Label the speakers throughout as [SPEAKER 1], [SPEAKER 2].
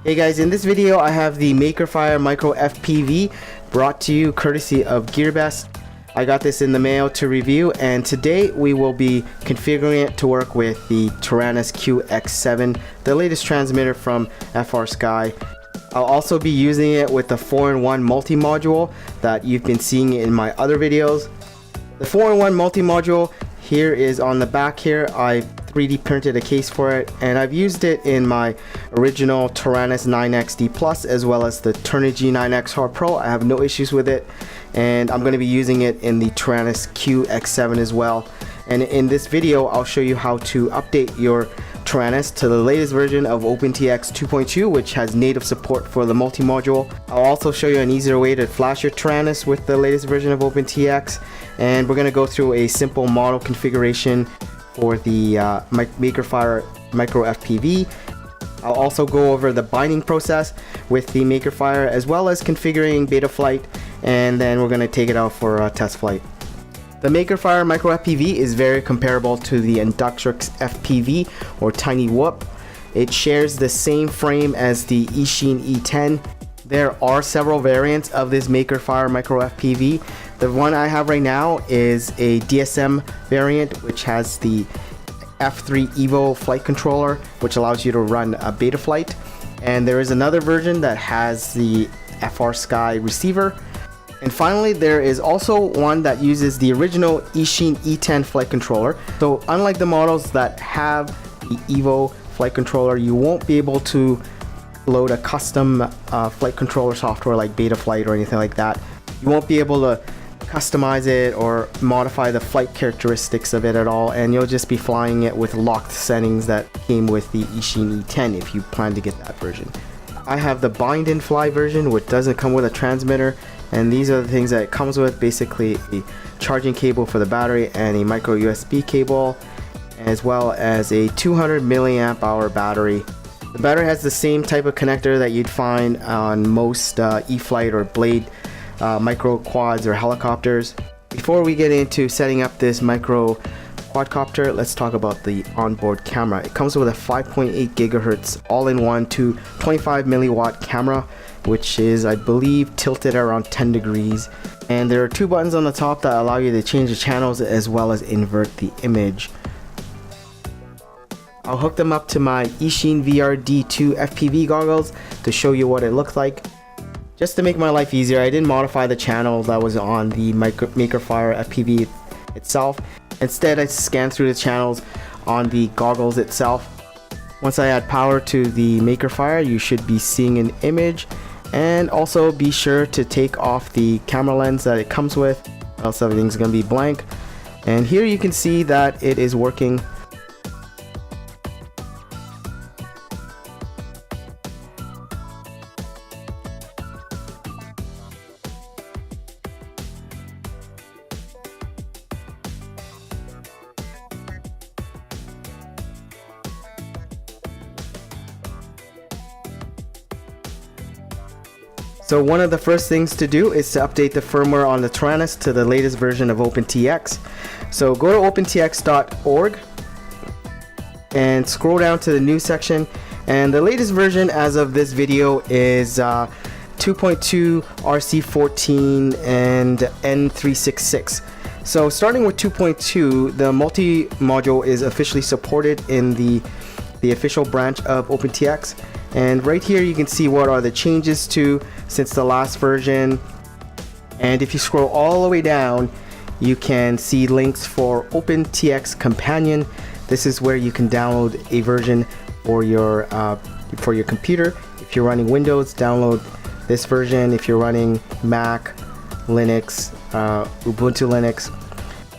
[SPEAKER 1] Hey guys, in this video I have the Makerfire Micro FPV brought to you courtesy of GearBest. I got this in the mail to review, and today we will be configuring it to work with the Taranis Q X7, the latest transmitter from FrSky. I'll also be using it with the 4-in-1 multi-module that you've been seeing in my other videos. The 4-in-1 multi-module here is on the back here. I 3D printed a case for it, and I've used it in my original Taranis 9XD Plus as well as the Taranis G9X Hard Pro. I have no issues with it, and I'm going to be using it in the Taranis Q X7 as well. And in this video I'll show you how to update your Taranis to the latest version of OpenTX 2.2, which has native support for the multi-module. I'll also show you an easier way to flash your Taranis with the latest version of OpenTX, and we're going to go through a simple model configuration for the Makerfire Micro FPV. I'll also go over the binding process with the Makerfire as well as configuring Betaflight, and then we're going to take it out for a test flight. The Makerfire Micro FPV is very comparable to the Inductrix FPV or Tiny Whoop. It shares the same frame as the Eachine E10. There are several variants of this Makerfire Micro FPV. The one I have right now is a DSM variant, which has the F3 EVO flight controller, which allows you to run a Betaflight. And there is another version that has the FrSky receiver. And finally, there is also one that uses the original Eachine E10 flight controller. So unlike the models that have the EVO flight controller, you won't be able to load a custom flight controller software like Betaflight or anything like that. You won't be able to customize it or modify the flight characteristics of it at all, and you'll just be flying it with locked settings that came with the Eachine E10 if you plan to get that version. I have the bind and fly version, which doesn't come with a transmitter, and these are the things that it comes with: basically a charging cable for the battery and a micro USB cable, as well as a 200 milliamp hour battery. The battery has the same type of connector that you'd find on most E-flite or Blade micro quads or helicopters. Before we get into setting up this micro quadcopter, let's talk about the onboard camera. It comes with a 5.8 gigahertz all-in-one to 25 milliwatt camera, which is, I believe, tilted around 10 degrees. And there are two buttons on the top that allow you to change the channels as well as invert the image. I'll hook them up to my Eachine VRD2 FPV goggles to show you what it looks like. Just to make my life easier, I didn't modify the channel that was on the Makerfire FPV itself. Instead, I scanned through the channels on the goggles itself. Once I add power to the Makerfire, you should be seeing an image, and also be sure to take off the camera lens that it comes with, else everything's going to be blank. And here you can see that it is working. So one of the first things to do is to update the firmware on the Taranis to the latest version of OpenTX. So go to opentx.org and scroll down to the news section, and the latest version as of this video is 2.2 RC14 and N366. So starting with 2.2, the multi-module is officially supported in the official branch of OpenTX. And right here you can see what are the changes to since the last version, and if you scroll all the way down you can see links for OpenTX Companion. This is where you can download a version for your computer. If you're running Windows, download this version. If you're running Mac, Linux, Ubuntu Linux,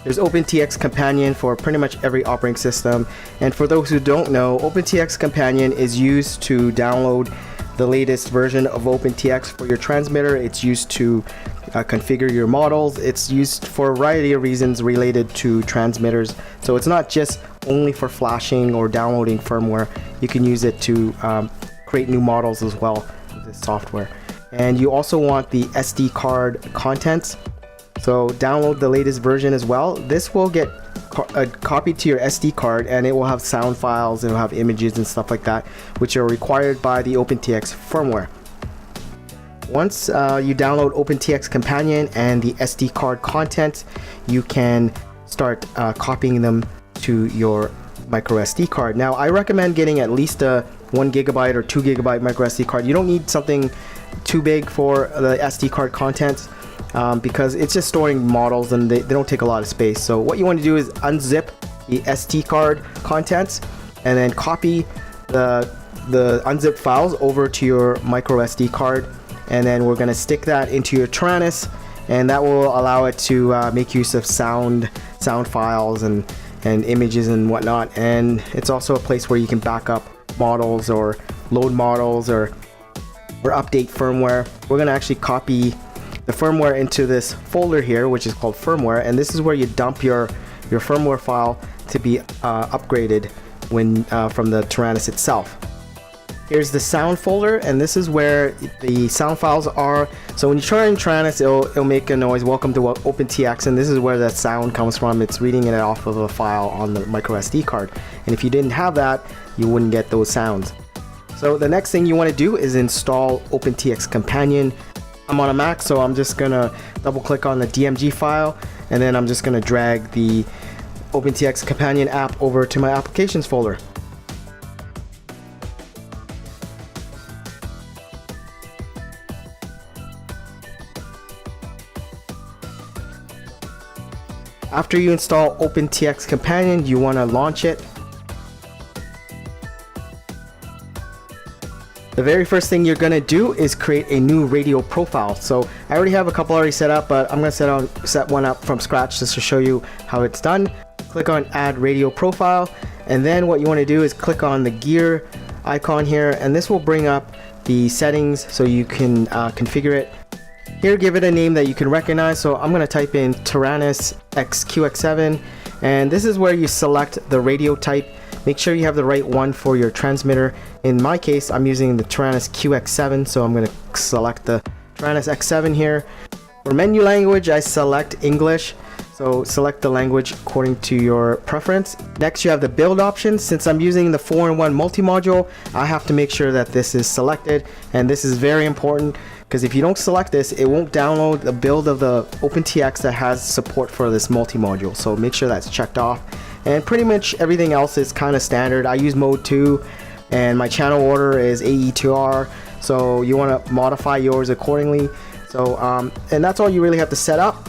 [SPEAKER 1] there's OpenTX Companion for pretty much every operating system. And for those who don't know, OpenTX Companion is used to download the latest version of OpenTX for your transmitter. It's used to configure your models. It's used for a variety of reasons related to transmitters. So it's not just only for flashing or downloading firmware. You can use it to create new models as well with this software. And you also want the SD card contents. So download the latest version as well. This will get copied to your SD card, and it will have sound files, it will have images and stuff like that, which are required by the OpenTX firmware. Once you download OpenTX Companion and the SD card contents, you can start copying them to your micro SD card. Now, I recommend getting at least a 1 GB or 2 GB micro SD card. You don't need something too big for the SD card contents because it's just storing models and they don't take a lot of space. So what you want to do is unzip the SD card contents and then copy the unzipped files over to your micro SD card, and then we're going to stick that into your Taranis, and that will allow it to make use of sound files and images and whatnot. And it's also a place where you can back up models or load models or update firmware. We're going to actually copy the firmware into this folder here, which is called firmware, and this is where you dump your firmware file to be upgraded when from the Taranis itself. Here's the sound folder, and this is where the sound files are. So when you turn in Taranis, it'll make a noise, welcome to OpenTX, and this is where that sound comes from. It's reading it off of a file on the micro SD card, and if you didn't have that, you wouldn't get those sounds. So the next thing you want to do is install OpenTX Companion. I'm on a Mac, so I'm just gonna double click on the DMG file, and then I'm just gonna drag the OpenTX Companion app over to my applications folder. After you install OpenTX Companion, you want to launch it. The very first thing you're going to do is create a new radio profile. So I already have a couple already set up, but I'm going to set one up from scratch just to show you how it's done. Click on Add Radio Profile, and then what you want to do is click on the gear icon here, and this will bring up the settings so you can configure it. Here, give it a name that you can recognize. So I'm going to type in Taranis QX7, and this is where you select the radio type. Make sure you have the right one for your transmitter. In my case, I'm using the Taranis QX7, so I'm going to select the Taranis X7 here. For menu language, I select English, so select the language according to your preference. Next, you have the build option. Since I'm using the 4-in-1 multi-module, I have to make sure that this is selected, and this is very important because if you don't select this, it won't download the build of the OpenTX that has support for this multi-module. So make sure that's checked off, and pretty much everything else is kind of standard. I use mode 2, and my channel order is AE2R, so you want to modify yours accordingly. So and that's all you really have to set up.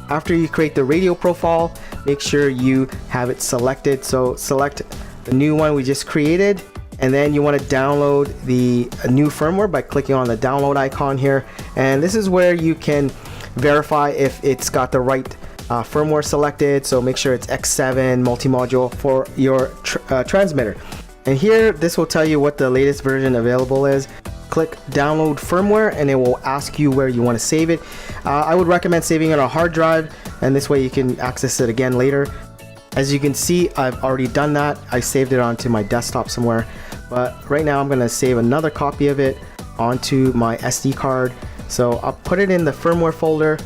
[SPEAKER 1] After you create the radio profile, make sure you have it selected. So select the new one we just created, and then you want to download the new firmware by clicking on the download icon here, and this is where you can verify if it's got the right firmware selected. So make sure it's X7 multi-module for your transmitter, and here this will tell you what the latest version available is. Click download firmware, and it will ask you where you want to save it. I would recommend saving it on a hard drive, and this way you can access it again later. As you can see, I've already done that. I saved it onto my desktop somewhere, but right now I'm going to save another copy of it onto my SD card. So I'll put it in the firmware folder,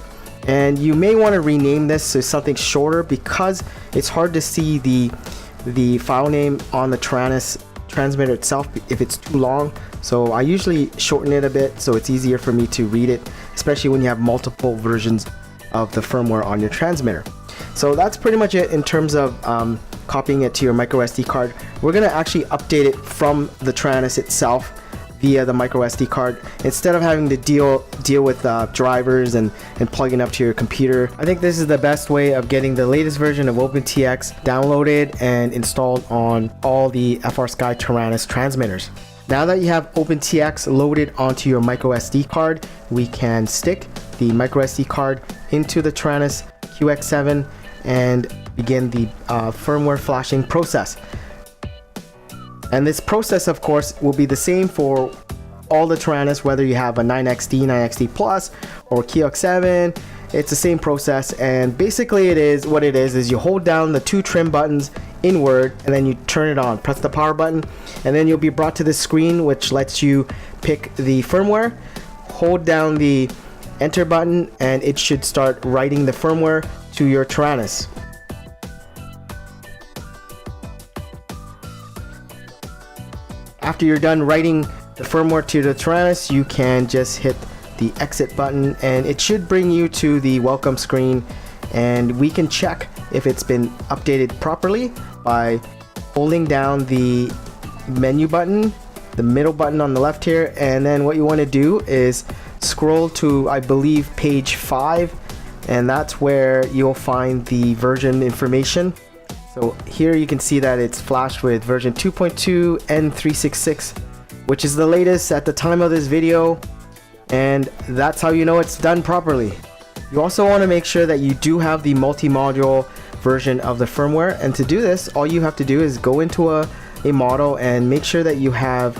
[SPEAKER 1] and you may want to rename this to something shorter because it's hard to see the file name on the Taranis transmitter itself if it's too long. So I usually shorten it a bit so it's easier for me to read it, especially when you have multiple versions of the firmware on your transmitter. So that's pretty much it in terms of copying it to your micro SD card. We're going to actually update it from the Taranis itself via the micro SD card instead of having to deal with drivers and plugging up to your computer. I think this is the best way of getting the latest version of OpenTX downloaded and installed on all the FrSky Taranis transmitters. Now that you have OpenTX loaded onto your micro SD card, we can stick the micro SD card into the Taranis QX7 and begin the firmware flashing process. And this process, of course, will be the same for all the Taranis, whether you have a 9XD, 9XD Plus, or QX7. It's the same process, and basically what it is you hold down the two trim buttons inward, and then you turn it on. Press the power button, and then you'll be brought to this screen which lets you pick the firmware. Hold down the enter button, and it should start writing the firmware to your Taranis. After you're done writing the firmware to the Taranis, you can just hit the exit button and it should bring you to the welcome screen, and we can check if it's been updated properly by holding down the menu button, the middle button on the left here, and then what you want to do is scroll to, I believe, page 5, and that's where you'll find the version information. So here you can see that it's flashed with version 2.2 N366, which is the latest at the time of this video, and that's how you know it's done properly. You also want to make sure that you do have the multi-module version of the firmware, and to do this, all you have to do is go into a model and make sure that you have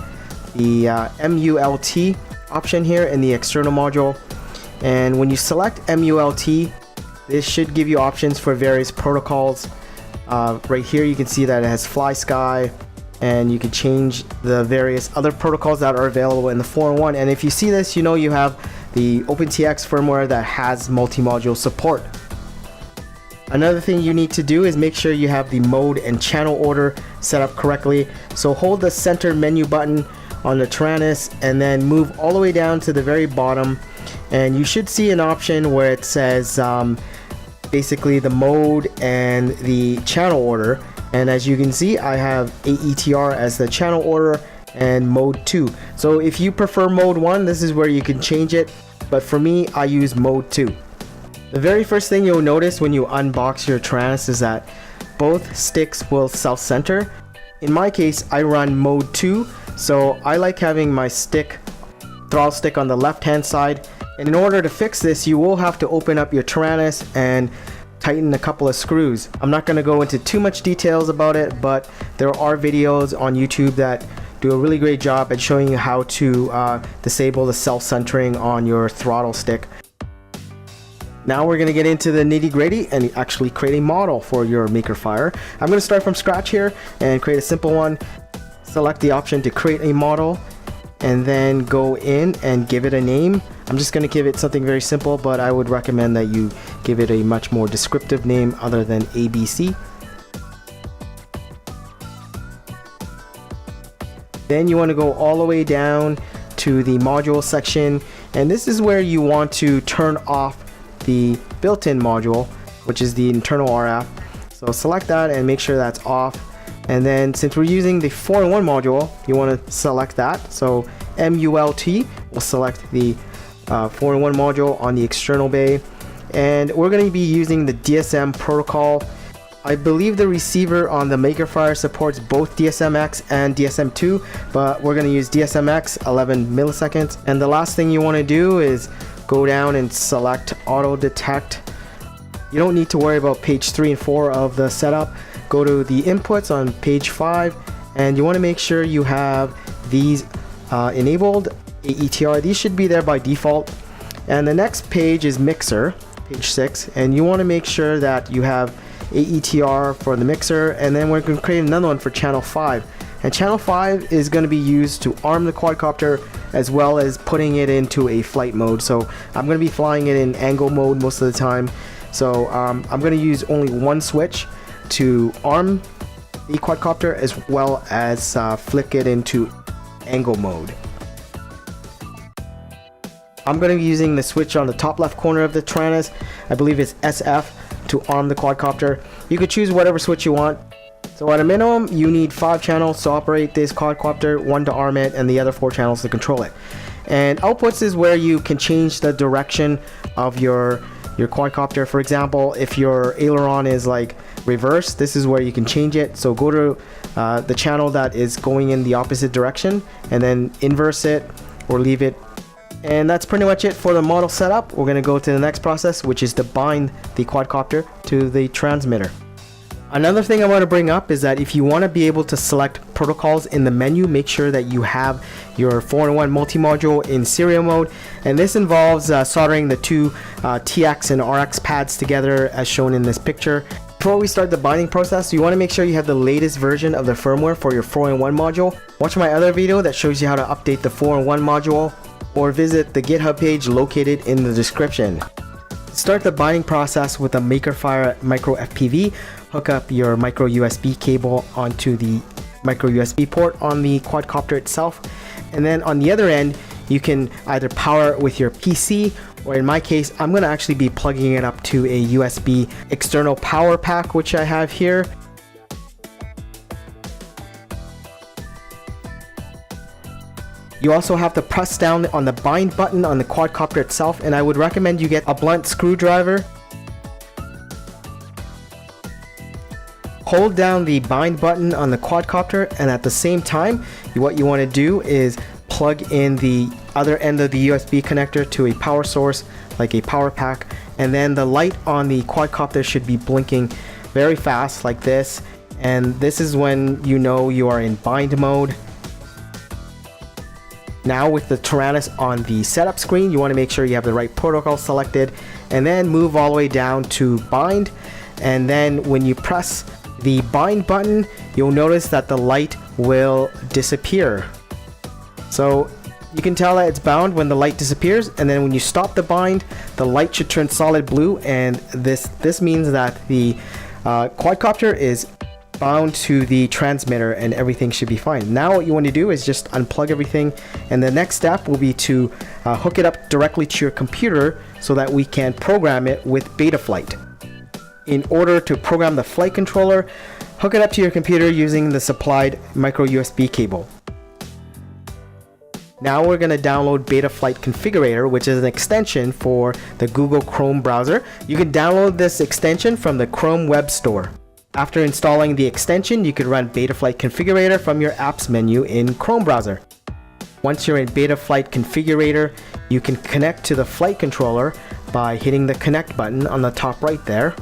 [SPEAKER 1] the MULT option here in the external module. And when you select MULT, this should give you options for various protocols. Right here you can see that it has FlySky, and you can change the various other protocols that are available in the 4-in-1. And if you see this, you know you have the OpenTX firmware that has multi-module support. Another thing you need to do is make sure you have the mode and channel order set up correctly. So hold the center menu button on the Taranis and then move all the way down to the very bottom, and you should see an option where it says basically the mode and the channel order. And as you can see, I have AETR as the channel order and mode 2. So if you prefer mode 1, this is where you can change it, but for me, I use mode 2. The very first thing you'll notice when you unbox your Taranis is that both sticks will self-center. In my case, I run mode 2, so I like having my throttle stick on the left hand side. And in order to fix this, you will have to open up your Taranis and tighten a couple of screws. I'm not going to go into too much details about it, but there are videos on YouTube that do a really great job at showing you how to disable the self-centering on your throttle stick. Now we're going to get into the nitty-gritty and actually create a model for your Makerfire. I'm going to start from scratch here and create a simple one. Select the option to create a model and then go in and give it a name. I'm just going to give it something very simple, but I would recommend that you give it a much more descriptive name other than ABC. Then you want to go all the way down to the module section, and this is where you want to turn off the built-in module, which is the internal RF. So select that and make sure that's off. And then since we're using the 4-in-1 module, you want to select that. So MULT will select the 4-in-1 module on the external bay, and we're going to be using the DSM protocol. I believe the receiver on the Makerfire supports both DSMX and DSM2, but we're going to use DSMX 11 milliseconds. And the last thing you want to do is go down and select auto detect. You don't need to worry about page 3 and 4 of the setup. Go to the inputs on page 5, and you want to make sure you have these enabled. AETR, these should be there by default. And the next page is mixer, page 6, and you want to make sure that you have AETR for the mixer, and then we're going to create another one for channel 5. And channel 5 is going to be used to arm the quadcopter as well as putting it into a flight mode. So I'm going to be flying it in angle mode most of the time. So I'm going to use only one switch to arm the quadcopter as well as flick it into angle mode. I'm going to be using the switch on the top left corner of the Taranis. I believe it's SF to arm the quadcopter. You could choose whatever switch you want. So at a minimum, you need 5 channels to operate this quadcopter, 1 to arm it, and the other 4 channels to control it. And outputs is where you can change the direction of your quadcopter. For example, if your aileron is like reverse, this is where you can change it. So go to the channel that is going in the opposite direction and then inverse it or leave it. And that's pretty much it for the model setup. We're going to go to the next process, which is to bind the quadcopter to the transmitter. Another thing I want to bring up is that if you want to be able to select protocols in the menu, make sure that you have your 4-in-1 multi-module in serial mode, and this involves soldering the two TX and RX pads together as shown in this picture. Before we start the binding process, you want to make sure you have the latest version of the firmware for your 4-in-1 module. Watch my other video that shows you how to update the 4-in-1 module, or visit the GitHub page located in the description. Start the binding process with a Makerfire Micro FPV. Hook up your micro USB cable onto the micro USB port on the quadcopter itself, and then on the other end you can either power it with your PC, or in my case I'm going to actually be plugging it up to a USB external power pack, which I have here. You also have to press down on the bind button on the quadcopter itself, and I would recommend you get a blunt screwdriver. Hold down the bind button on the quadcopter, and at the same time what you want to do is plug in the other end of the USB connector to a power source like a power pack, and then the light on the quadcopter should be blinking very fast like this, and this is when you know you are in bind mode. Now with the Taranis on the setup screen, you want to make sure you have the right protocol selected, and then move all the way down to bind, and then when you press the bind button, you'll notice that the light will disappear. So you can tell that it's bound when the light disappears, and then when you stop the bind, the light should turn solid blue, and this means that the quadcopter is bound to the transmitter and everything should be fine. Now what you want to do is just unplug everything, and the next step will be to hook it up directly to your computer so that we can program it with Betaflight. In order to program the flight controller, hook it up to your computer using the supplied micro USB cable. Now we're going to download Betaflight Configurator, which is an extension for the Google Chrome browser. You can download this extension from the Chrome Web Store. After installing the extension, you could run Betaflight Configurator from your apps menu in Chrome browser. Once you're in Betaflight Configurator, you can connect to the flight controller by hitting the connect button on the top right there.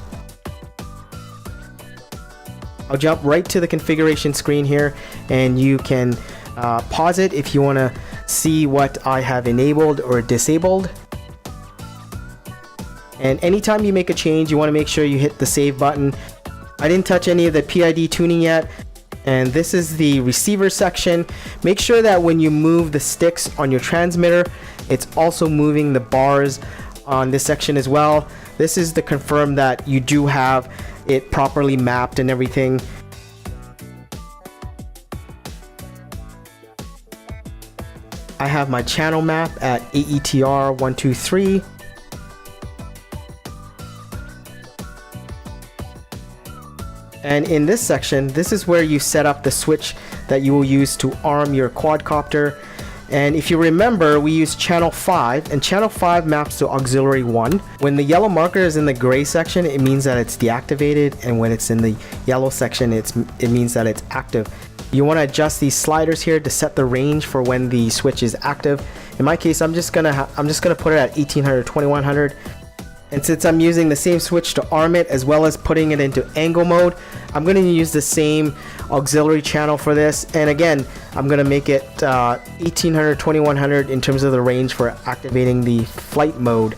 [SPEAKER 1] I'll jump right to the configuration screen here, and you can pause it if you want to see what I have enabled or disabled. And anytime you make a change, you want to make sure you hit the save button. I didn't touch any of the PID tuning yet, and this is the receiver section. Make sure that when you move the sticks on your transmitter, it's also moving the bars on this section as well. This is to confirm that you do have it properly mapped and everything. I have my channel map at AETR123. And in this section, this is where you set up the switch that you will use to arm your quadcopter. And if you remember, we use channel 5, and channel 5 maps to auxiliary 1. When the yellow marker is in the gray section, it means that it's deactivated, and when it's in the yellow section, it means that it's active. You want to adjust these sliders here to set the range for when the switch is active. In my case, I'm just gonna put it at 1800, 2100. And since I'm using the same switch to arm it as well as putting it into angle mode, I'm going to use the same auxiliary channel for this. And again, I'm going to make it 1800, 2100 in terms of the range for activating the flight mode.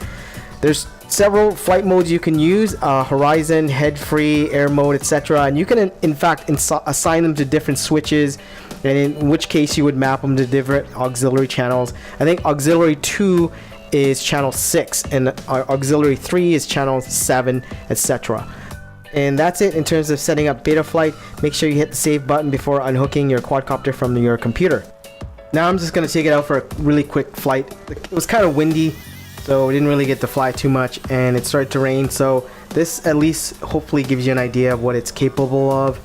[SPEAKER 1] There's several flight modes you can use, horizon, head free, air mode, etc. And you can in fact assign them to different switches, and in which case you would map them to different auxiliary channels. I think auxiliary 2 is channel 6 and auxiliary 3 is channel 7, etc. And that's it in terms of setting up Betaflight. Make sure you hit the save button before unhooking your quadcopter from your computer. Now I'm just going to take it out for a really quick flight. It was kind of windy, so we didn't really get to fly too much, and it started to rain, so this at least hopefully gives you an idea of what it's capable of.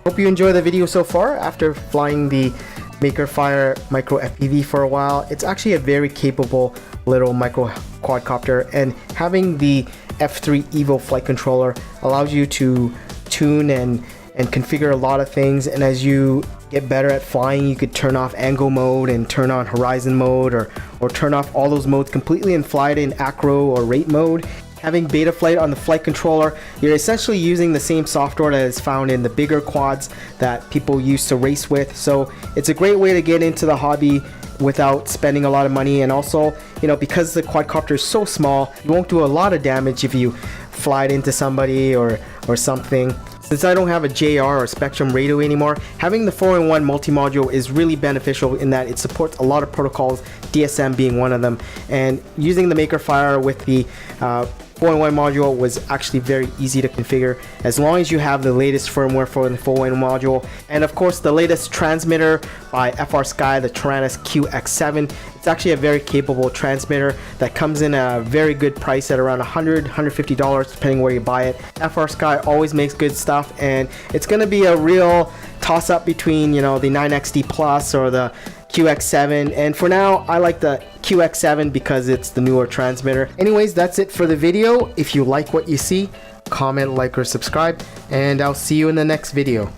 [SPEAKER 1] Hope you enjoy the video so far. After flying the Makerfire Micro FPV for a while, it's actually a very capable little micro quadcopter, and having the F3 EVO flight controller allows you to tune and configure a lot of things. And as you get better at flying, you could turn off angle mode and turn on horizon mode, or turn off all those modes completely and fly it in acro or rate mode. Having Betaflight on the flight controller, you're essentially using the same software that is found in the bigger quads that people used to race with. So it's a great way to get into the hobby without spending a lot of money, and also, you know, because the quadcopter is so small, you won't do a lot of damage if you fly it into somebody or something. Since I don't have a JR or Spectrum radio anymore, having the 4-in-1 multi-module is really beneficial in that it supports a lot of protocols, DSM being one of them, and using the Makerfire with the 4-in-1 module was actually very easy to configure as long as you have the latest firmware for the 4-in-1 module, and of course the latest transmitter by FrSky, the Taranis QX7. It's actually a very capable transmitter that comes in a very good price at around $100–$150 depending where you buy it. FrSky always makes good stuff, and it's going to be a real toss-up between, you know, the 9XD Plus or the QX7, and for now I like the QX7 because it's the newer transmitter. Anyways, that's it for the video. If you like what you see, comment, like, or subscribe, and I'll see you in the next video.